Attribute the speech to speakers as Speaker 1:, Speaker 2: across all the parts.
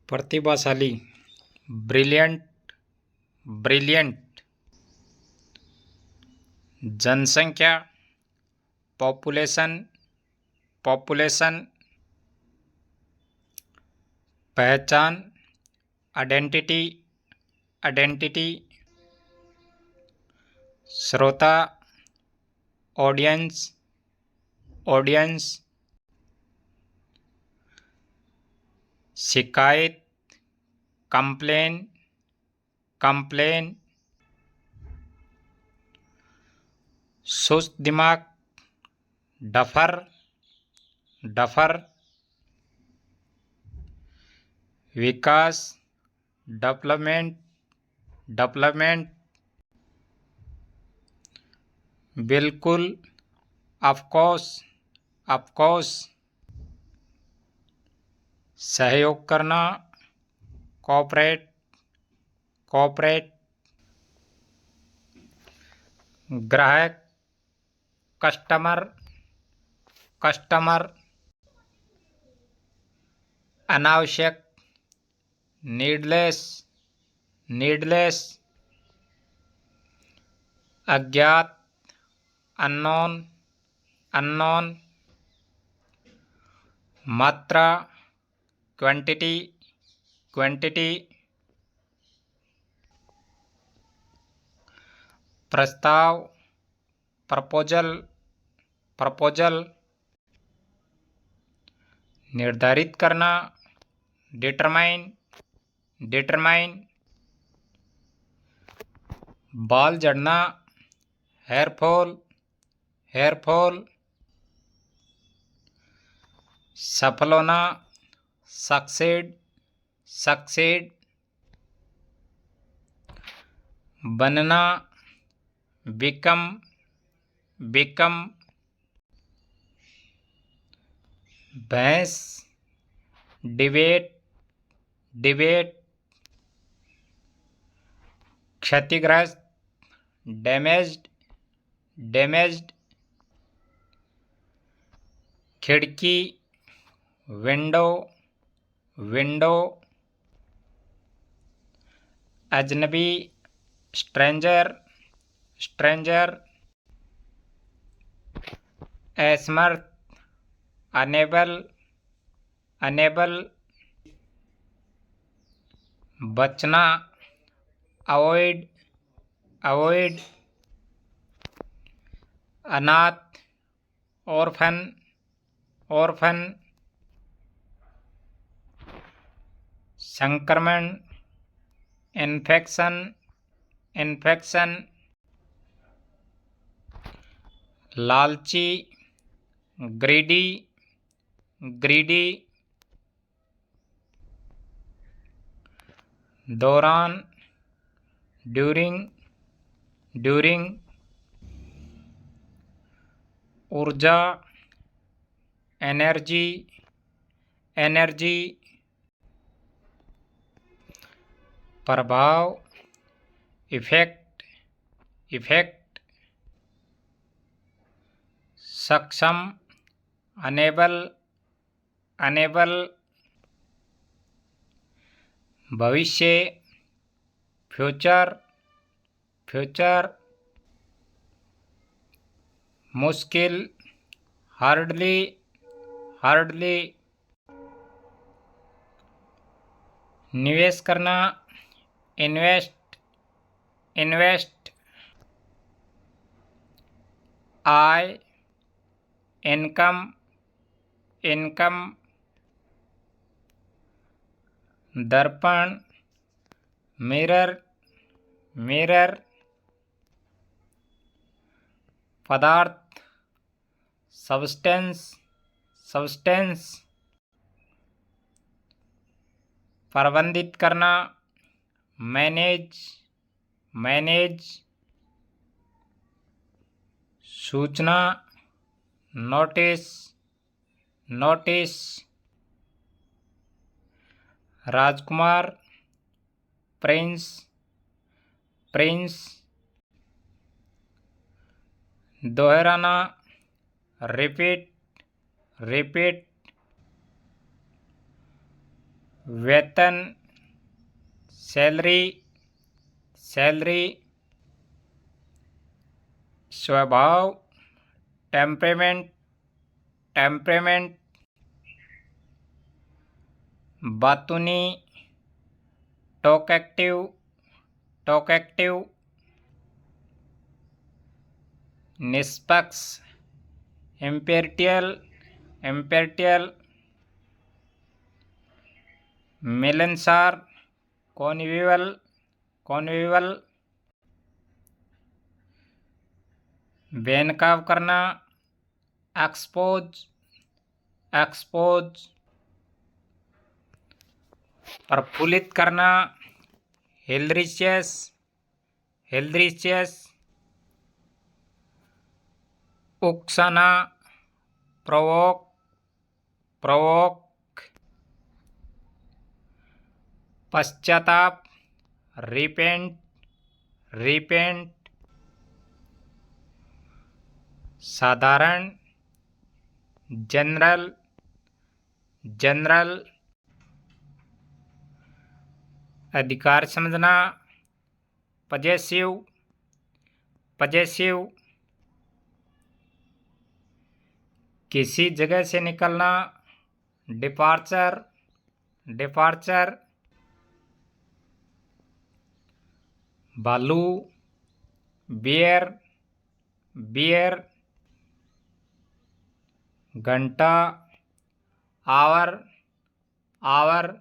Speaker 1: प्रतिभाशाली, brilliant, brilliant. जनसंख्या, population, population. पहचान, आइडेंटिटी, आइडेंटिटी। श्रोता, ऑडियंस, ऑडियंस। शिकायत, कंप्लेन, कंप्लेन। सुस्त दिमाग, डफर, डफर। विकास, डेवलपमेंट, डेवलपमेंट। बिल्कुल, ऑफकोर्स, ऑफकोर्स। सहयोग करना, कोऑपरेट, कोऑपरेट। ग्राहक, कस्टमर, कस्टमर। अनावश्यक, नीडलेस, नीडलेस। अज्ञात, अननोन, अननोन। मात्रा, क्वांटिटी, क्वांटिटी। प्रस्ताव, प्रपोजल, प्रपोजल। निर्धारित करना, डिटरमाइन, डिटरमाइन। बाल झड़ना, हेयर फॉल, हेयर फॉल। सफल होना, सक्सेड, सक्सेड। बनना, बिकम, बिकम। भैंस, डिबेट, डिबेट। क्षतिग्रस्त, डैमेज्ड, डैमेज्ड। खिड़की, विंडो, विंडो। अजनबी, स्ट्रेंजर, स्ट्रेंजर। असमर्थ, अनेबल, अनेबल। बचना, अवॉइड, अवॉइड। अनाथ, ऑर्फन, ऑर्फन। संक्रमण, इन्फेक्शन, इन्फेक्शन। लालची, ग्रीडी, ग्रीडी। दौरान, ड्यूरिंग, ड्यूरिंग। ऊर्जा, एनर्जी, एनर्जी। प्रभाव, इफेक्ट, इफेक्ट। सक्षम, अनेबल, अनेबल। भविष्य, फ्यूचर, फ्यूचर। मुश्किल, हार्डली, हार्डली। निवेश करना, इन्वेस्ट, इन्वेस्ट। आय, इनकम, इनकम। दर्पण, मिरर, मिरर। पदार्थ, सब्सटेंस, सब्सटेंस। प्रबंधित करना, मैनेज, मैनेज। सूचना, नोटिस, नोटिस। राजकुमार, प्रिंस, प्रिंस। दोहराना, रिपीट, रिपीट। वेतन, सैलरी, सैलरी। स्वभाव, टेम्परेमेंट, टेम्परेमेंट। बातूनी, टॉकेक्टिव, टॉकेक्टिव। निष्पक्ष, इम्पेरियल, इम्पेरियल। मिलनसार, कॉन्विवल, कॉन्विवल। बेनकाब करना, एक्सपोज, एक्सपोज। प्रफुल्लित करना, हिलरिशियस, हिलरिशियस। उकसाना, प्रोवोक, प्रोवोक। पश्चाताप, रिपेंट, रिपेंट। साधारण, जनरल, जनरल। अधिकार समझना, पजेसिव, पजेसिव। किसी जगह से निकलना, डिपार्चर, डिपार्चर। भालू, बियर, बियर। घंटा, आवर, आवर।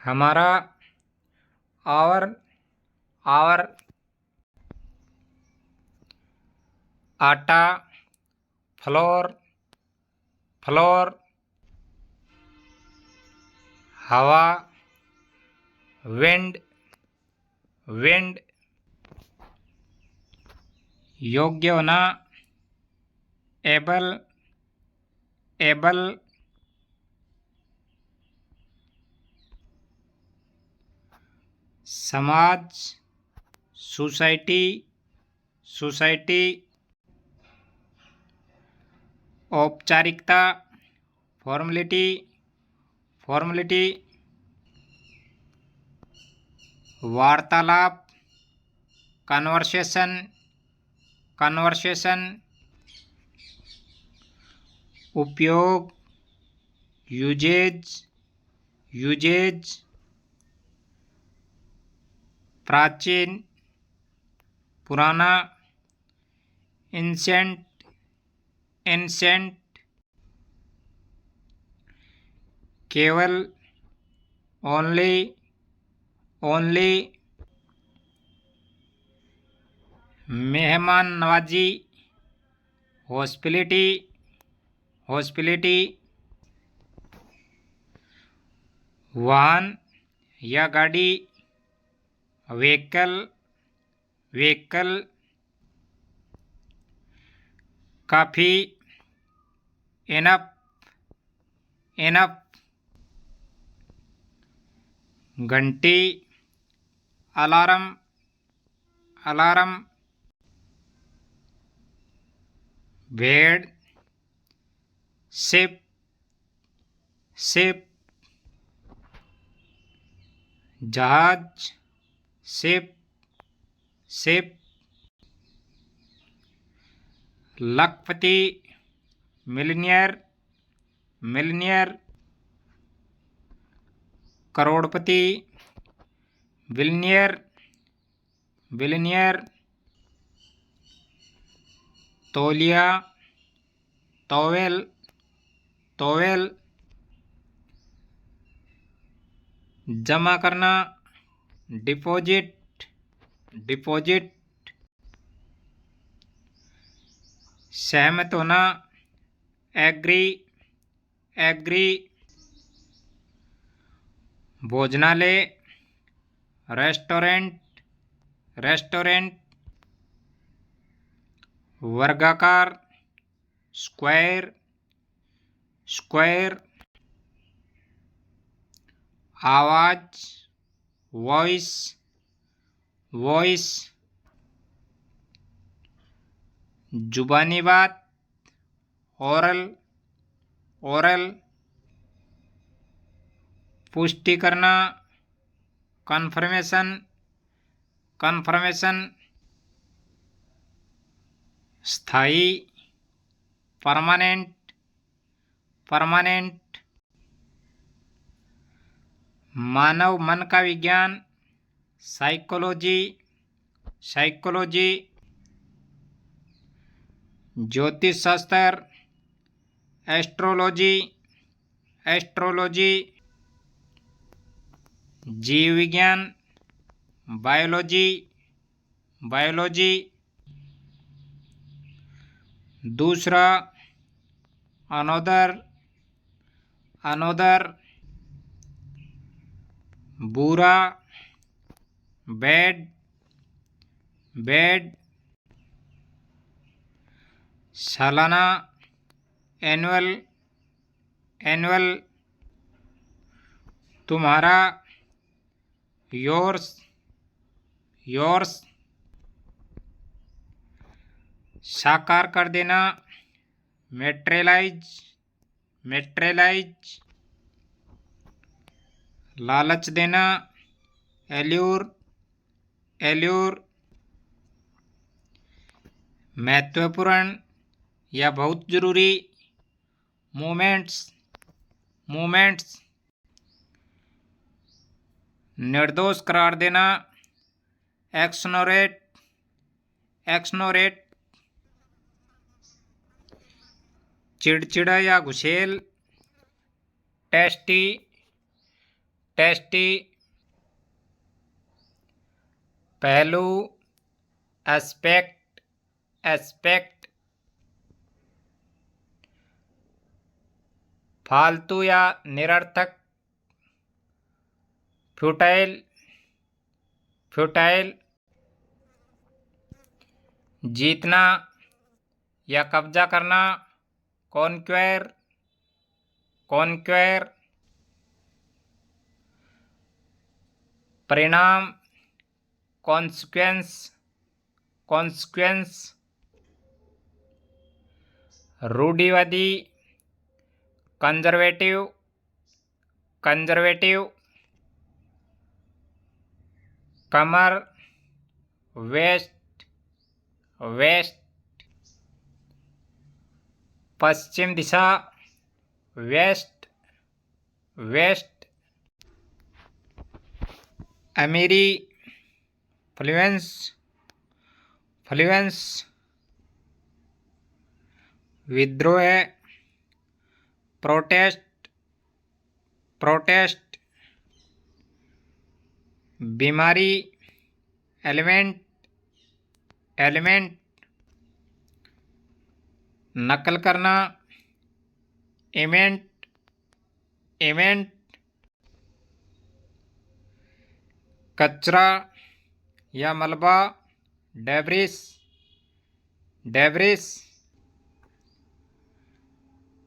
Speaker 1: हमारा, आवर, आवर। आटा, फ्लोर, फ्लोर। हवा, विंड, विंड। योग्य होना, एबल, एबल। समाज, सोसाइटी, सोसाइटी। औपचारिकता, फॉर्मेलिटी, फॉर्मेलिटी। वार्तालाप, कन्वर्सेशन, कन्वर्सेशन। उपयोग, यूजेज, यूजेज। प्राचीन, पुराना, एंसेंट, एंसेंट। केवल, ओनली, ओनली। मेहमान नवाजी, हॉस्पिटलिटी, हॉस्पिटलिटी। वाहन या गाड़ी, व्हीकल, व्हीकल। काफ़ी, इनफ, इनफ। घंटी, अलार्म, अलार्म। भेड़, शिप, शिप। जहाज, शिप, शिप। लखपति, मिलियनियर, मिलियनियर। करोड़पति, बिलियनियर, बिलियनियर। तौलिया, तोवेल, तोवेल। जमा करना, डिपॉजिट, डिपॉजिट। सहमत होना, एग्री, एग्री। भोजनालय, रेस्टोरेंट, रेस्टोरेंट। वर्गाकार, स्क्वायर, स्क्वायर। आवाज, वॉइस, वॉइस। जुबानी बात, ओरल, ओरल। पुष्टि करना, कन्फर्मेशन, कन्फर्मेशन। स्थायी, परमानेंट, परमानेंट। मानव मन का विज्ञान, साइकोलॉजी, साइकोलॉजी। ज्योतिष शास्त्र, एस्ट्रोलॉजी, एस्ट्रोलॉजी। जीव विज्ञान, बायोलॉजी, बायोलॉजी। दूसरा, अनोदर, अनोदर। बुरा, बैड, बैड। सालाना, एनुअल, एनुअल। तुम्हारा, योर्स, योर्स। साकार कर देना, मेट्रेलाइज, मेट्रेलाइज। लालच देना, एल्यूर, एल्यूर। महत्वपूर्ण या बहुत जरूरी, मोमेंट्स, मोमेंट्स। निर्दोष करार देना, एक्सनोरेट, एक्सनोरेट। चिड़चिड़ा या घुसेल, टेस्टी, टेस्टी। पहलू, एस्पेक्ट, एस्पेक्ट। फालतू या निरर्थक, फ्यूटाइल, फ्यूटाइल। जीतना या कब्जा करना, कॉन्क्वेर, कॉन्क्वेर। परिणाम, कॉन्सिक्वेंस, कॉन्सिक्वेंस। रूढ़िवादी, कंजर्वेटिव, कंजर्वेटिव। कमर, वेस्ट, वेस्ट। पश्चिम दिशा, वेस्ट, वेस्ट। अमीरी, फ्लुएंस, फ्लुएंस। विद्रोह, प्रोटेस्ट, प्रोटेस्ट। बीमारी, एलिमेंट, एलिमेंट। नकल करना, इमेंट, इमेंट। कचरा या मलबा, डेब्रिस, डेब्रिस।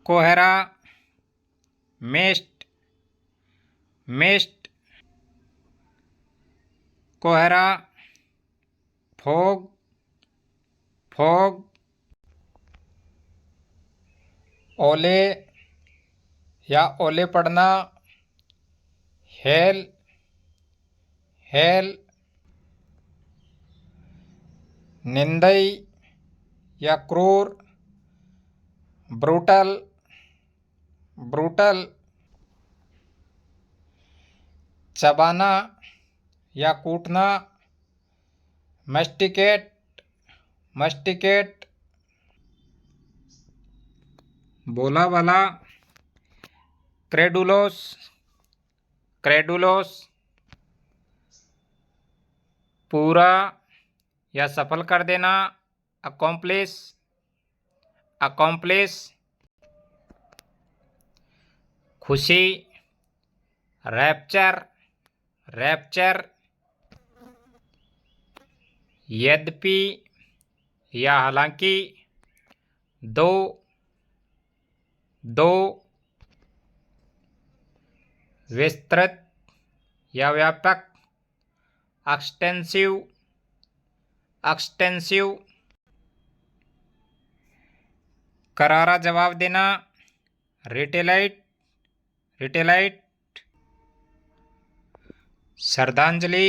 Speaker 1: कोहरा, मिस्ट, मिस्ट। कोहरा, फोग, फोग। ओले या ओले पड़ना, हेल, हेल। निंदई या क्रूर, ब्रूटल, ब्रूटल। चबाना या कूटना, मस्टिकेट, मस्टिकेट। बोला वाला, क्रेडुलोस, क्रेडुलोस। पूरा या सफल कर देना, अकॉम्प्लिश, अकॉम्प्लिश। खुशी, रैप्चर, रैप्चर। यद्यपि या हालांकि, दो, दो। विस्तृत या व्यापक, एक्सटेंसिव, एक्सटेंसिव। करारा जवाब देना, रिटेलाइट, रिटेलाइट। श्रद्धांजलि,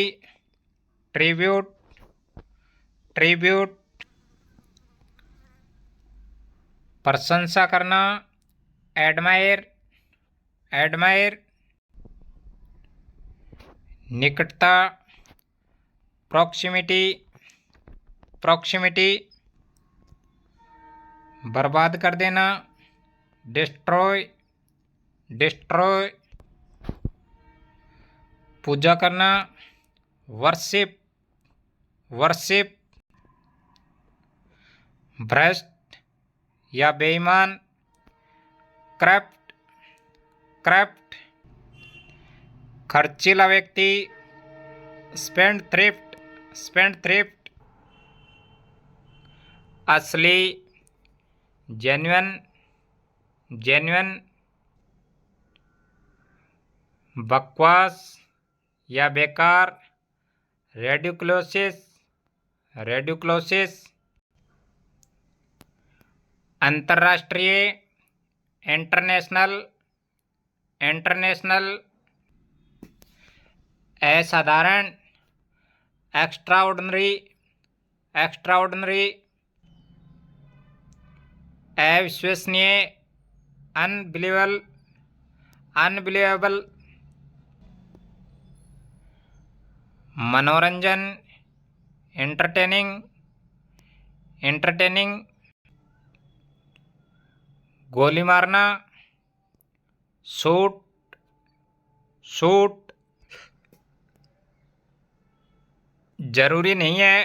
Speaker 1: ट्रिब्यूट, ट्रिब्यूट। प्रशंसा करना, एडमायर, एडमायर। निकटता, प्रॉक्सिमिटी, प्रॉक्सिमिटी। बर्बाद कर देना, डिस्ट्रॉय, डिस्ट्रॉय। पूजा करना, वर्शिप, वर्शिप। भ्रष्ट या बेईमान, करप्ट, करप्ट। खर्चीला व्यक्ति, स्पेंड थ्रिफ्ट, स्पेंड थ्रिफ्ट। असली, जेन्युइन, जेन्युइन। बकवास या बेकार, रेडिकुलोसिस, रेडिकुलोसिस। अंतर्राष्ट्रीय, इंटरनेशनल, इंटरनेशनल। असाधारण, एक्स्ट्राऑर्डिनरी, एक्स्ट्राऑर्डिनरी। अविश्वसनीय, अनबिलीवेबल, अनबिलीवेबल। मनोरंजन, एंटरटेनिंग, एंटरटेनिंग। गोली मारना, शूट, शूट। जरूरी नहीं है,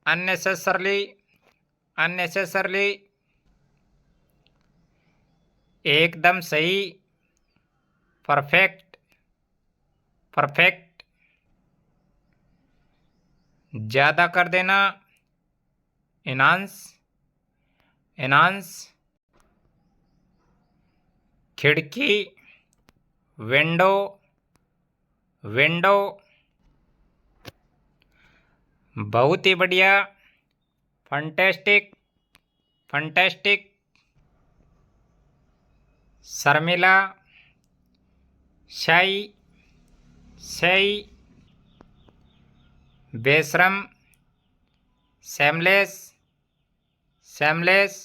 Speaker 1: अननेसेसरली, अननेसेसरली। एकदम सही, परफेक्ट, परफेक्ट। ज़्यादा कर देना, एनहांस, एनहांस। खिड़की, विंडो, विंडो। बहुत ही बढ़िया, फंटेस्टिक, फंटेस्टिक। शर्मिला, शाई, शाई। बेशरम, सेमलेस, सेमलेस।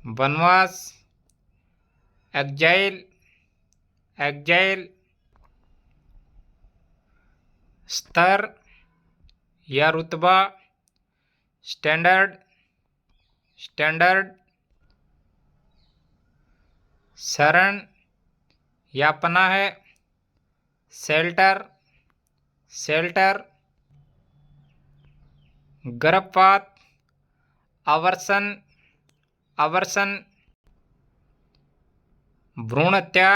Speaker 1: वनवास, एग्जाइल, एग्जाइल। स्तर या रुतबा, स्टैंडर्ड, स्टैंडर्ड। शरण या पनाह है, शेल्टर, शेल्टर। गर्भपात, अवर्सन, अवर्सन। भ्रूण हत्या,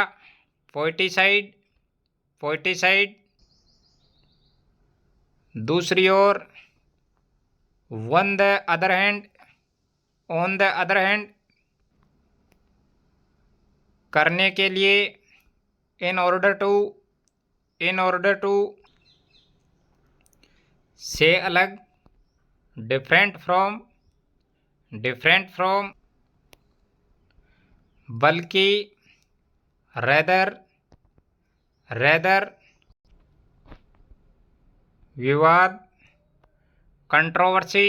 Speaker 1: पोइटिसाइड, पोइटिसाइड। दूसरी ओर, on the other hand, on the other hand. करने के लिए, in order to, in order to. से अलग, डिफरेंट फ्रॉम, डिफरेंट फ्रॉम। बल्कि, रेदर, रेदर। विवाद, कंट्रोवर्सी,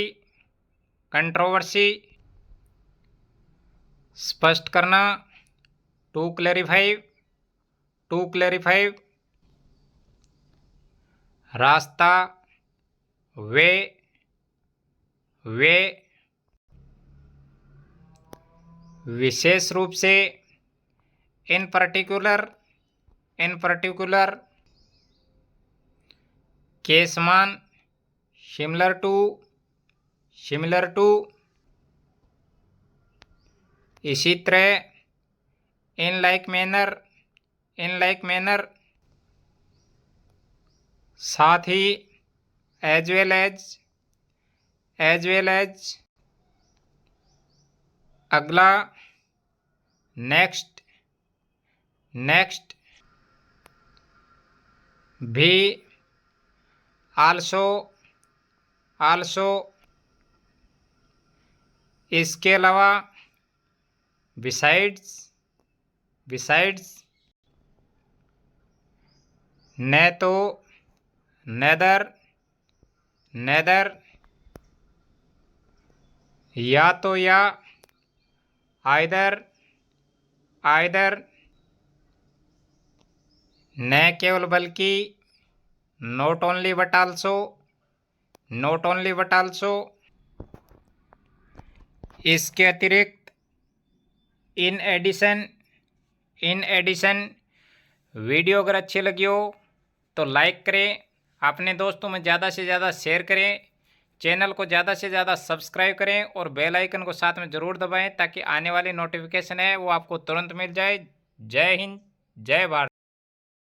Speaker 1: कंट्रोवर्सी। स्पष्ट करना, टू क्लैरिफाई, टू क्लैरिफाई। रास्ता, वे, वे। विशेष रूप से, इन पर्टिकुलर, इन पर्टिकुलर। के समान, सिमिलर टू, सिमिलर टू। इसी तरह, in like manner, in like manner. साथ ही, as well as, as well as. अगला, नेक्स्ट, नेक्स्ट। भी, आल्सो, आल्सो। इसके अलावा, बिसाइड्स, बिसाइड्स। न तो, नेदर, नेदर, या तो या, आइदर, आइदर, न केवल बल्कि, not only but also, not only but also, इसके अतिरिक्त, in addition, in addition. Video अगर अच्छी लगी हो तो लाइक करें, अपने दोस्तों में ज़्यादा से ज़्यादा शेयर करें, चैनल को ज़्यादा से ज़्यादा सब्सक्राइब करें और बेल आइकन को साथ में ज़रूर दबाएं ताकि आने वाली नोटिफिकेशन है वो आपको तुरंत मिल जाए। जय हिंद, जय भारत।